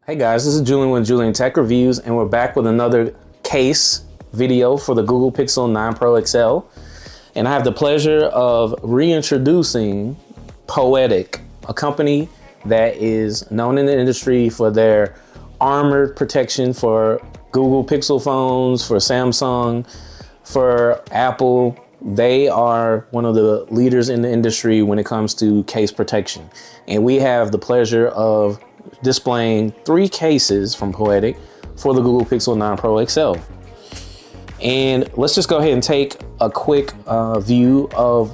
Hey guys, this is Julian with Juleon Tech Reviews, and we're back with another case video for the Google Pixel 9 Pro XL. And I have the pleasure of reintroducing Poetic, a company that is known in the industry for their armored protection for Google Pixel phones, for Samsung, for Apple. They are one of the leaders in the industry when it comes to case protection. And we have the pleasure of displaying 3 cases from Poetic for the Google Pixel 9 Pro XL. And let's just go ahead and take a quick view of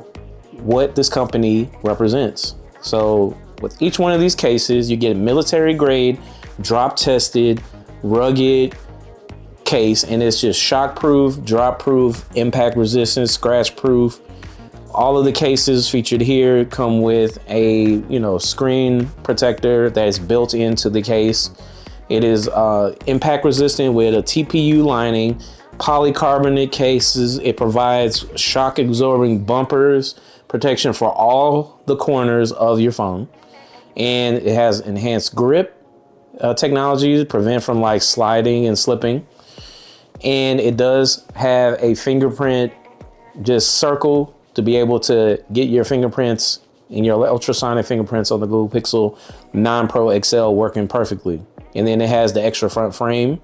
what this company represents. So with each one of these cases, you get a military grade, drop tested, rugged case, and it's just shock proof, drop proof, impact resistant, scratch proof. All of the cases featured here come with a screen protector that is built into the case. It is impact resistant with a TPU lining, polycarbonate cases. It provides shock absorbing bumpers, protection for all the corners of your phone, and it has enhanced grip technology to prevent from like sliding and slipping. And it does have a fingerprint just circle to be able to get your fingerprints and your ultrasonic fingerprints on the Google Pixel 9 Pro XL working perfectly. And then it has the extra front frame.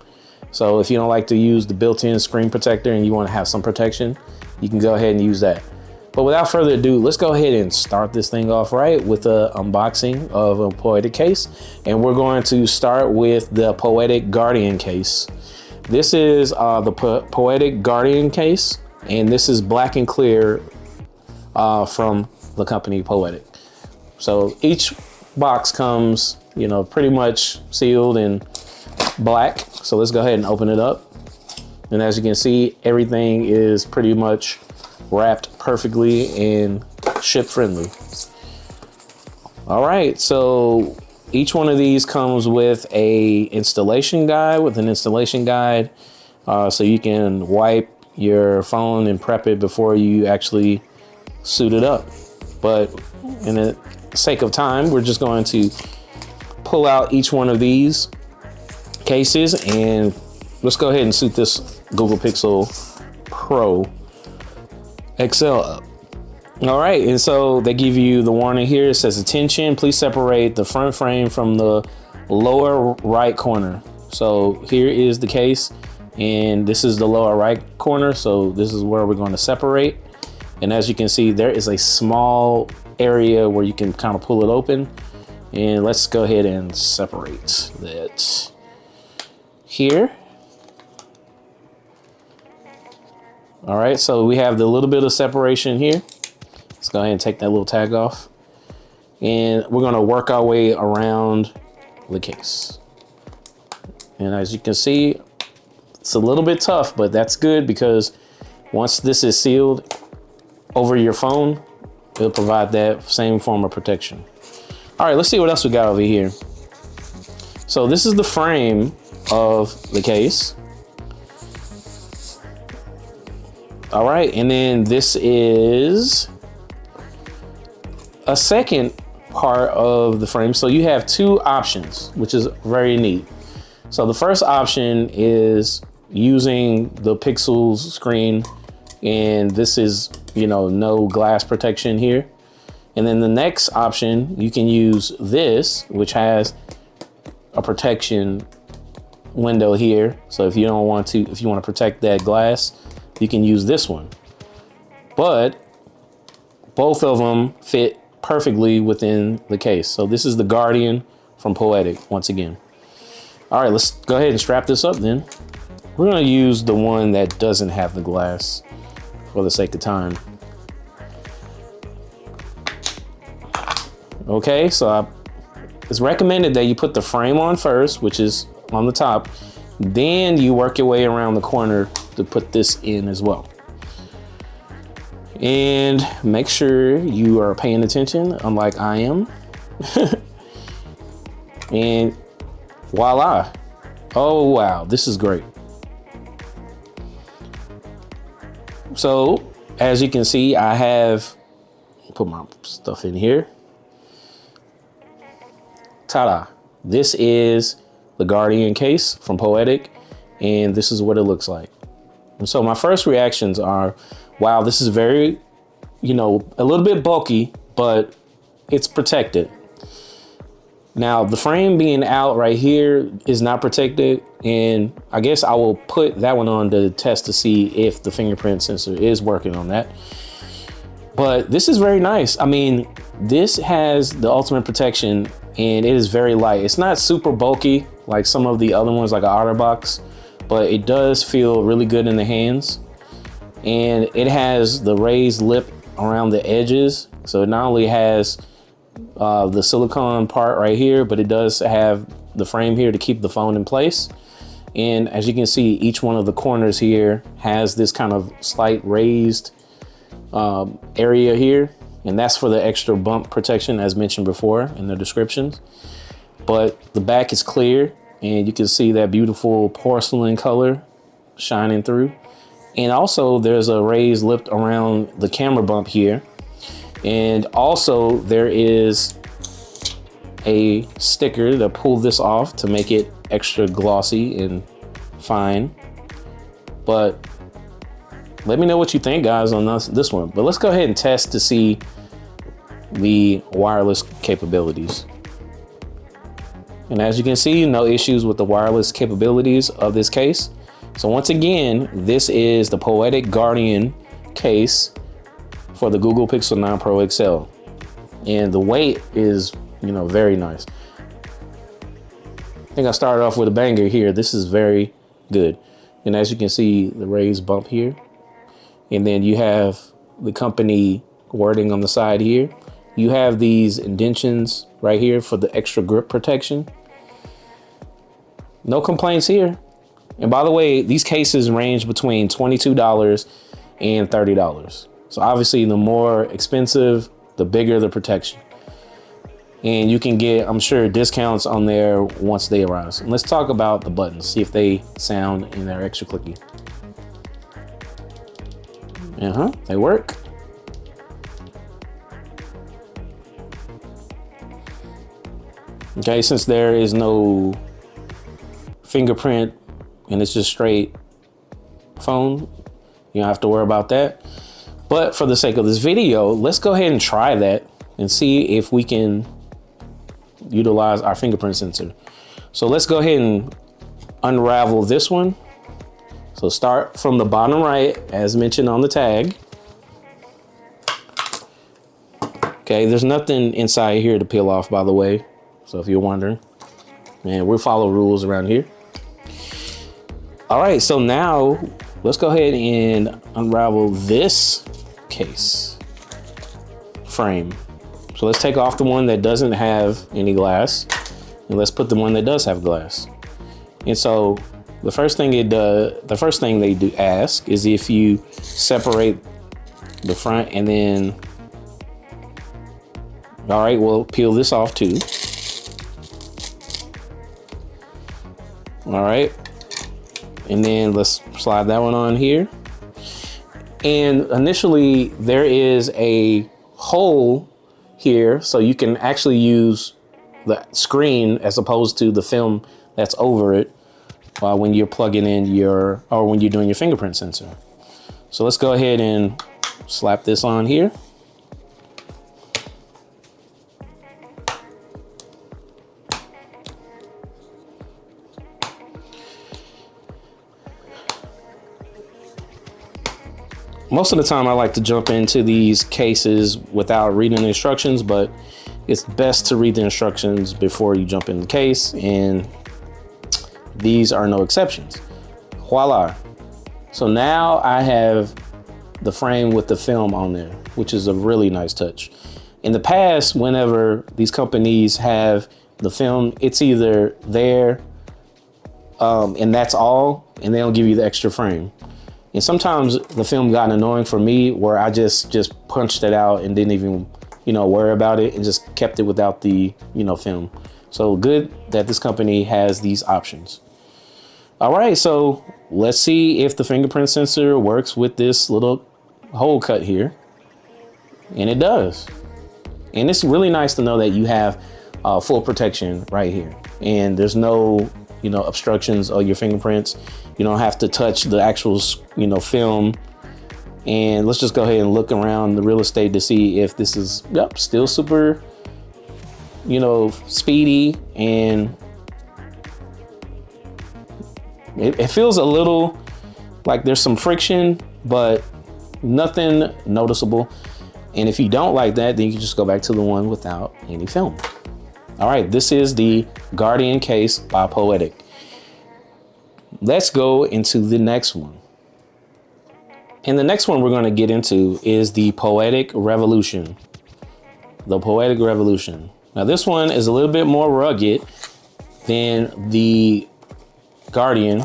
So if you don't like to use the built-in screen protector and you want to have some protection, you can go ahead and use that. But without further ado, let's go ahead and start this thing off right with an unboxing of a Poetic case. And we're going to start with the Poetic Guardian case. This is the Poetic Guardian case, and this is black and clear from the company Poetic. So each box comes, pretty much sealed in black. So let's go ahead and open it up. And as you can see, everything is pretty much wrapped perfectly and ship friendly. All right, so each one of these comes with an installation guide, so you can wipe your phone and prep it before you actually suit it up. But in the sake of time, we're just going to pull out each one of these cases and let's go ahead and suit this Google Pixel Pro XL up. All right, and so they give you the warning here. It says, attention, please separate the front frame from the lower right corner. So here is the case, and this is the lower right corner. So this is where we're going to separate. And as you can see, there is a small area where you can kind of pull it open. And let's go ahead and separate that here. All right, so we have the little bit of separation here. Let's go ahead and take that little tag off. And we're gonna work our way around the case. And as you can see, it's a little bit tough, but that's good because once this is sealed over your phone, it'll provide that same form of protection. All right, let's see what else we got over here. So this is the frame of the case. All right, and then this is a second part of the frame. So you have 2 options, which is very neat. So the first option is using the Pixel's screen, and this is, no glass protection here. And then the next option, you can use this, which has a protection window here. So if you want to protect that glass, you can use this one. But both of them fit perfectly within the case. So this is the Guardian from Poetic once again. All right, let's go ahead and strap this up then. We're gonna use the one that doesn't have the glass for the sake of time. Okay, so it's recommended that you put the frame on first, which is on the top. Then you work your way around the corner to put this in as well. And make sure you are paying attention, unlike I am. And voila. Oh, wow, this is great. So as you can see, I have put my stuff in here. Ta-da. This is the Guardian case from Poetic, and this is what it looks like. And so my first reactions are, wow, this is very, you know, a little bit bulky, but it's protected. Now the frame being out right here is not protected, and I guess I will put that one on to test to see if the fingerprint sensor is working on that. But this is very nice. I mean, this has the ultimate protection, and it is very light. It's not super bulky like some of the other ones, like an OtterBox, but it does feel really good in the hands. And it has the raised lip around the edges. So it not only has the silicone part right here, but it does have the frame here to keep the phone in place. And as you can see, each one of the corners here has this kind of slight raised area here, and that's for the extra bump protection as mentioned before in the descriptions. But the back is clear, and you can see that beautiful porcelain color shining through. And also there's a raised lip around the camera bump here. And also there is a sticker to pull this off to make it extra glossy and fine. But let me know what you think, guys, on this one. But let's go ahead and test to see the wireless capabilities. And as you can see, no issues with the wireless capabilities of this case. So once again, this is the Poetic Guardian case for the Google Pixel 9 Pro XL. And the weight is, you know, very nice. I think I started off with a banger here. This is very good. And as you can see, the raised bump here. And then you have the company wording on the side here. You have these indentions right here for the extra grip protection. No complaints here. And by the way, these cases range between $22 and $30. So obviously the more expensive, the bigger the protection. And you can get, I'm sure, discounts on there once they arrive. So let's talk about the buttons, see if they sound and they're extra clicky. They work. Okay, since there is no fingerprint and it's just straight phone, you don't have to worry about that. But for the sake of this video, let's go ahead and try that and see if we can utilize our fingerprint sensor. So let's go ahead and unravel this one. So start from the bottom right, as mentioned on the tag. Okay, there's nothing inside here to peel off, by the way. So if you're wondering, and we'll follow rules around here. All right, so now let's go ahead and unravel this case frame. So let's take off the one that doesn't have any glass, and let's put the one that does have glass. And so the first thing they do ask is if you separate the front, and then, all right, we'll peel this off too. All right, and then let's slide that one on here. And initially there is a hole here, so you can actually use the screen as opposed to the film that's over it when you're plugging in or when you're doing your fingerprint sensor. So let's go ahead and slap this on here. Most of the time I like to jump into these cases without reading the instructions, but it's best to read the instructions before you jump in the case, and these are no exceptions. Voila. So now I have the frame with the film on there, which is a really nice touch. In the past, whenever these companies have the film, it's either there and that's all, and they don't give you the extra frame. And sometimes the film got annoying for me, where I just punched it out and didn't even, worry about it, and just kept it without the, film. So good that this company has these options. All right, so let's see if the fingerprint sensor works with this little hole cut here. And it does. And it's really nice to know that you have full protection right here. And there's no obstructions of your fingerprints. You don't have to touch the actual, film. And let's just go ahead and look around the real estate to see if this is, still super, speedy. And it feels a little like there's some friction, but nothing noticeable. And if you don't like that, then you can just go back to the one without any film. All right, this is the Guardian case by Poetic. Let's go into the next one. And the next one we're going to get into is the Poetic Revolution. The Poetic Revolution. Now this one is a little bit more rugged than the Guardian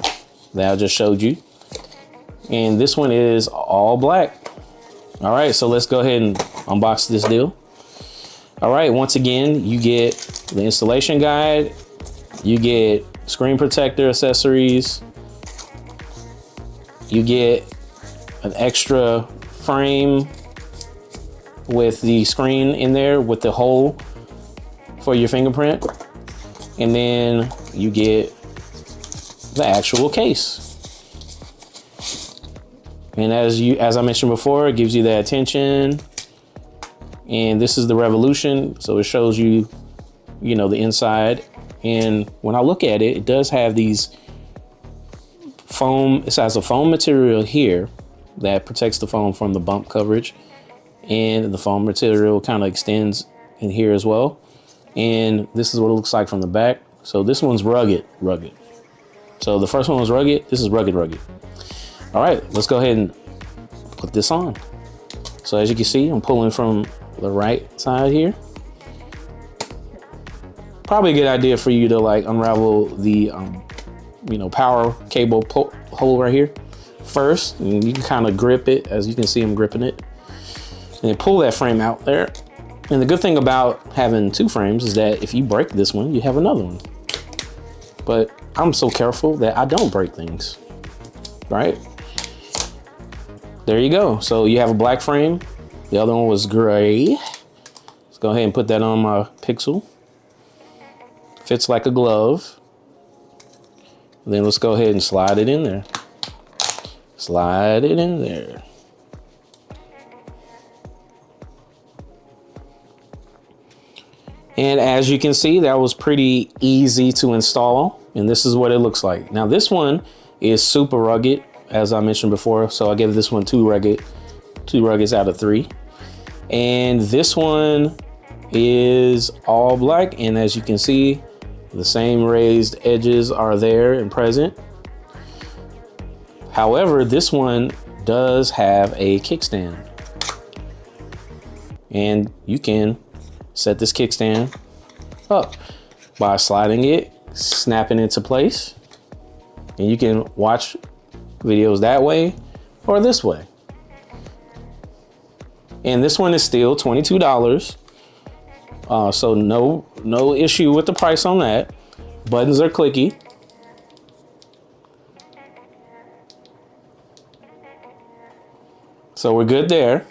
that I just showed you. And this one is all black. All right, so let's go ahead and unbox this deal. All right, once again, you get the installation guide, you get screen protector accessories, you get an extra frame with the screen in there with the hole for your fingerprint, and then you get the actual case. And as I mentioned before, it gives you that attention. And this is the Revolution, so it shows you, the inside. And when I look at it, it does have these foam. It has a foam material here that protects the phone from the bump coverage, and the foam material kind of extends in here as well. And this is what it looks like from the back. So this one's rugged. So the first one was rugged. This is rugged. All right, let's go ahead and put this on. So as you can see, I'm pulling from the right side here. Probably a good idea for you to unravel the power cable hole right here first, and you can kind of grip it. As you can see, I'm gripping it, and then pull that frame out there. And the good thing about having two frames is that if you break this one, you have another one. But I'm so careful that I don't break things, right? There you go. So you have a black frame. The other one was gray. Let's go ahead and put that on my Pixel. Fits like a glove. And then let's go ahead and slide it in there. Slide it in there. And as you can see, that was pretty easy to install. And this is what it looks like. Now this one is super rugged, as I mentioned before. So I gave this one two ruggeds out of 3. And this one is all black. And as you can see, the same raised edges are there and present. However, this one does have a kickstand. And you can set this kickstand up by sliding it, snapping into place. And you can watch videos that way or this way. And this one is still $22. So no issue with the price on that. Buttons are clicky. So we're good there.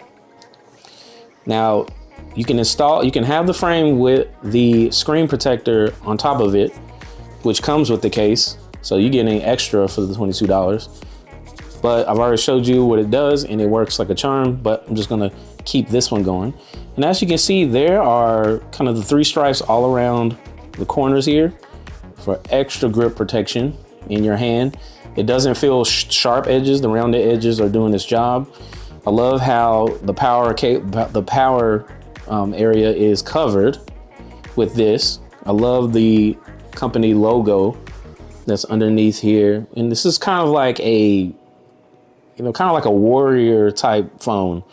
Now you can have the frame with the screen protector on top of it, which comes with the case. So you're getting extra for the $22. But I've already showed you what it does and it works like a charm, but I'm just gonna keep this one going. And as you can see, there are kind of the 3 stripes all around the corners here for extra grip protection in your hand. It doesn't feel sharp edges. The rounded edges are doing its job. I love how the power area is covered with this. I love the company logo that's underneath here. And this is kind of like a warrior type phone.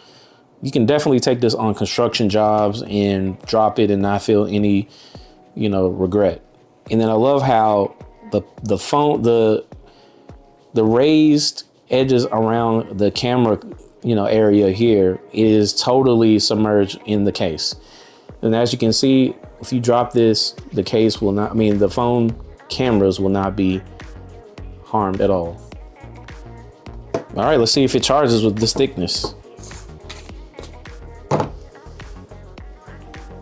You can definitely take this on construction jobs and drop it and not feel any, regret. And then I love how the raised edges around the camera, area here is totally submerged in the case. And as you can see, if you drop this, the phone cameras will not be harmed at all. All right, let's see if it charges with this thickness.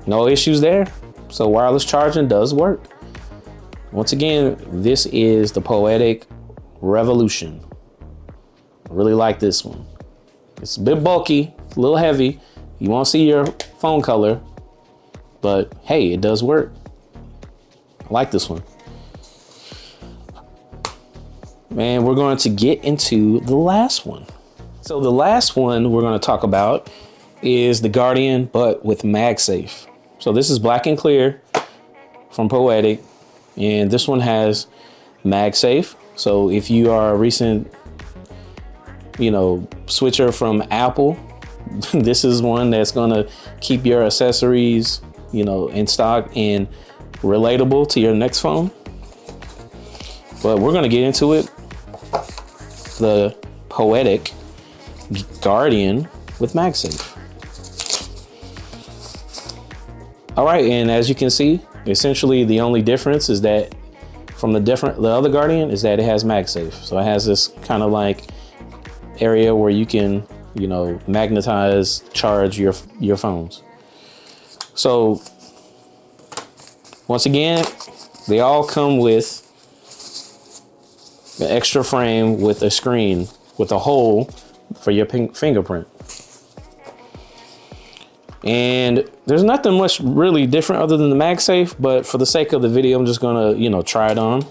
No issues there. So wireless charging does work. Once again, this is the Poetic Revolution. I really like this one. It's a bit bulky, a little heavy. You won't see your phone color, but hey, it does work. I like this one. And we're going to get into the last one. So the last one we're going to talk about is the Guardian, but with MagSafe. So this is black and clear from Poetic, and this one has MagSafe. So if you are a recent, switcher from Apple, this is one that's going to keep your accessories, in stock and relatable to your next phone. But we're going to get into it. The Poetic Guardian with MagSafe. All right, and as you can see, essentially the only difference is that from the other Guardian is that it has MagSafe. So it has this kind of like area where you can, magnetize, charge your phones. So once again, they all come with an extra frame with a screen with a hole for your fingerprint. And there's nothing much really different other than the MagSafe, but for the sake of the video, I'm just gonna, try it on.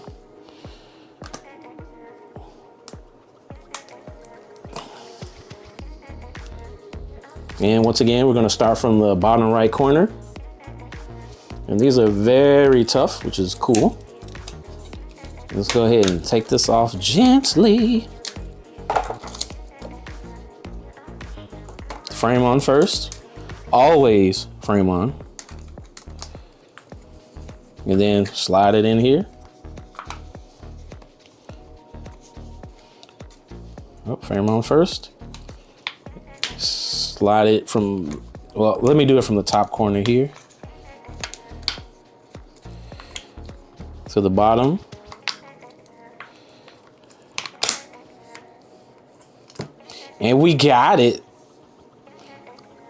And once again, we're gonna start from the bottom right corner. And these are very tough, which is cool. Let's go ahead and take this off gently. Frame on first. Always frame on. And then slide it in here. Oh, frame on first. Slide it from, well, let me do it from the top corner here to the bottom. And we got it.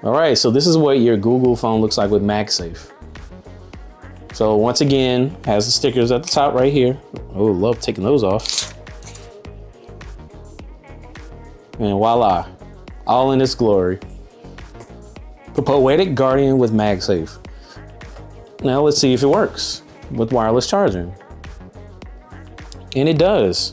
All right, so this is what your Google phone looks like with MagSafe. So once again, has the stickers at the top right here. Oh, love taking those off. And voila, all in its glory. The Poetic Guardian with MagSafe. Now let's see if it works with wireless charging. And it does.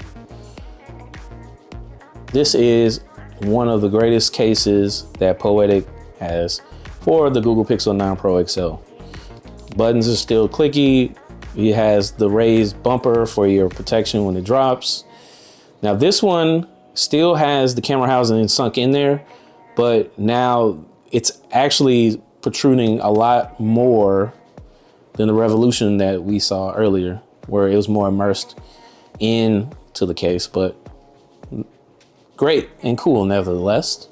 This is one of the greatest cases that Poetic has for the Google Pixel 9 Pro XL. Buttons are still clicky. It has the raised bumper for your protection when it drops. Now this one still has the camera housing sunk in there, but now it's actually protruding a lot more than the Revolution that we saw earlier, where it was more immersed into the case, but great and cool nevertheless.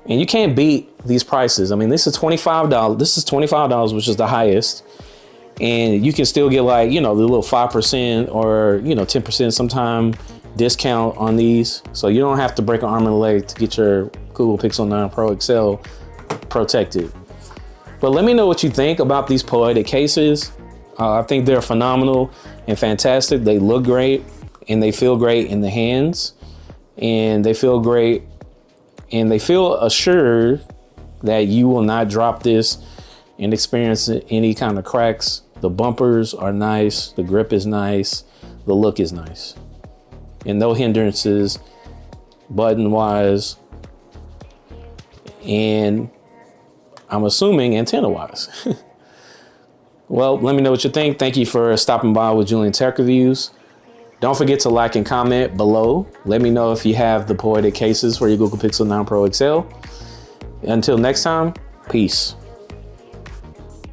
And you can't beat these prices. I mean, this is $25. This is $25, which is the highest. And you can still get like, the little 5% or, 10% sometime discount on these. So you don't have to break an arm and a leg to get your Google Pixel 9 Pro XL protected. But let me know what you think about these Poetic cases. I think they're phenomenal and fantastic. They look great and they feel great in the hands. And they feel great and they feel assured that you will not drop this and experience any kind of cracks. The bumpers are nice, the grip is nice, the look is nice. And no hindrances, button wise, and I'm assuming antenna wise. Well, let me know what you think. Thank you for stopping by with Juleon Tech Reviews. Don't forget to like and comment below. Let me know if you have the Poetic cases for your Google Pixel 9 Pro XL. Until next time, peace.